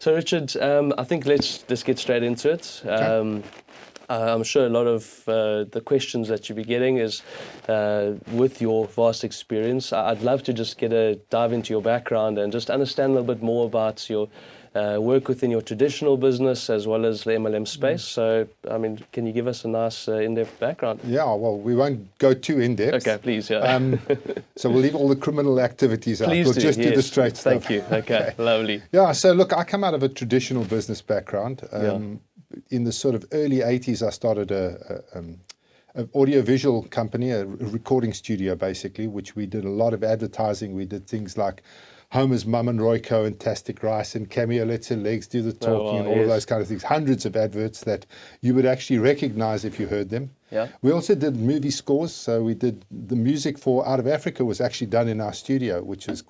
So Richard, I think let's get straight into it. Okay. I'm sure a lot of the questions that you'll be getting is with your vast experience. I'd love to just get a dive into your background and just understand a little bit more about your work within your traditional business as well as the MLM space. So, I mean, can you give us a nice in-depth background? Yeah, well, we won't go too in-depth. Okay, please, yeah. So we'll leave all the criminal activities out. Please We'll do, just do the yes. straight stuff. Thank you. Okay, lovely. Yeah, so look, I come out of a traditional business background. In the sort of early 80s, I started an audiovisual company, a recording studio basically, which we did a lot of advertising. We did things like Homer's Mum and Royco and Tastic Rice and Cameo Lets Her Legs Do the Talking and all of those kind of things. Hundreds of adverts that you would actually recognize if you heard them. Yeah. We also did movie scores. So we did the music for Out of Africa was actually done in our studio, which was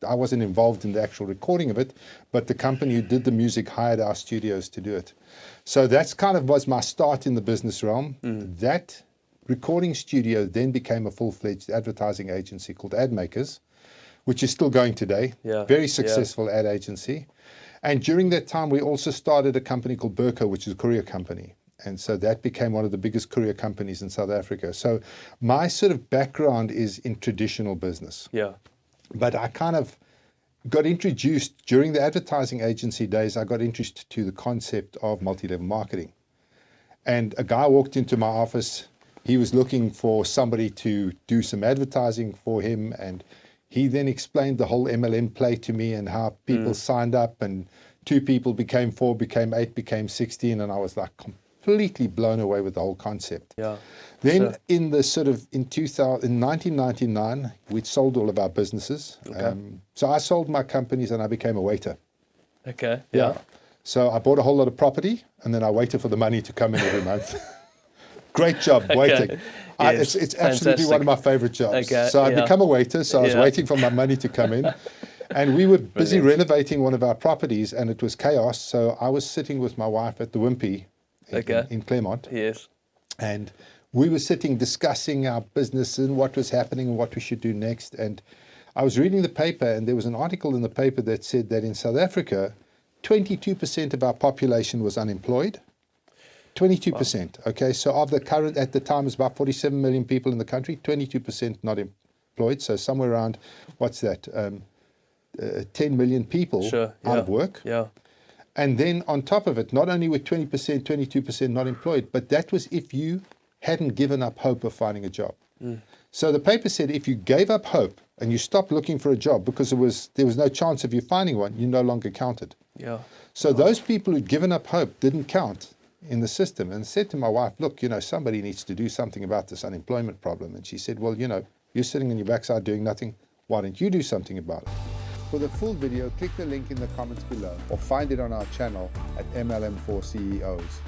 I wasn't involved in the actual recording of it, but the company who did the music hired our studios to do it. So that's kind of was my start in the business realm. That recording studio then became a full-fledged advertising agency called Ad Makers, which is still going today. Yeah. Very successful ad agency. And during that time, we also started a company called Burco, which is a courier company. And so that became one of the biggest courier companies in South Africa. So my sort of background is in traditional business. Yeah. But I kind of got introduced during the advertising agency days, I got introduced to the concept of multi-level marketing. And a guy walked into my office. He was looking for somebody to do some advertising for him, and he then explained the whole MLM play to me and how people signed up, and 2 people became 4, became 8, became 16, and I was like completely blown away with the whole concept. Yeah. Then in 1999, we'd sold all of our businesses. Okay. So I sold my companies and I became a waiter. Okay. Yeah. So I bought a whole lot of property and then I waited for the money to come in every month. Great job, waiting. Yes, it's absolutely one of my favorite jobs. Okay, So I'd become a waiter, so I was waiting for my money to come in. And we were busy renovating one of our properties and it was chaos. So I was sitting with my wife at the Wimpy in Claremont. Yes. And we were sitting discussing our business and what was happening and what we should do next. And I was reading the paper and there was an article in the paper that said that in South Africa, 22% of our population was unemployed. 22%. Wow. Okay, so of the current, at the time, it's about 47 million people in the country, 22% not employed. So somewhere around, what's that, 10 million people out of work. Yeah. And then on top of it, not only were 20%, 22% not employed, but that was if you hadn't given up hope of finding a job. So the paper said if you gave up hope and you stopped looking for a job because there was no chance of you finding one, you no longer counted. Yeah. So those people who'd given up hope didn't count in the system, and said to my wife, look, somebody needs to do something about this unemployment problem. And she said, well, you're sitting on your backside doing nothing. Why don't you do something about it? For the full video, click the link in the comments below or find it on our channel at MLM4CEOs.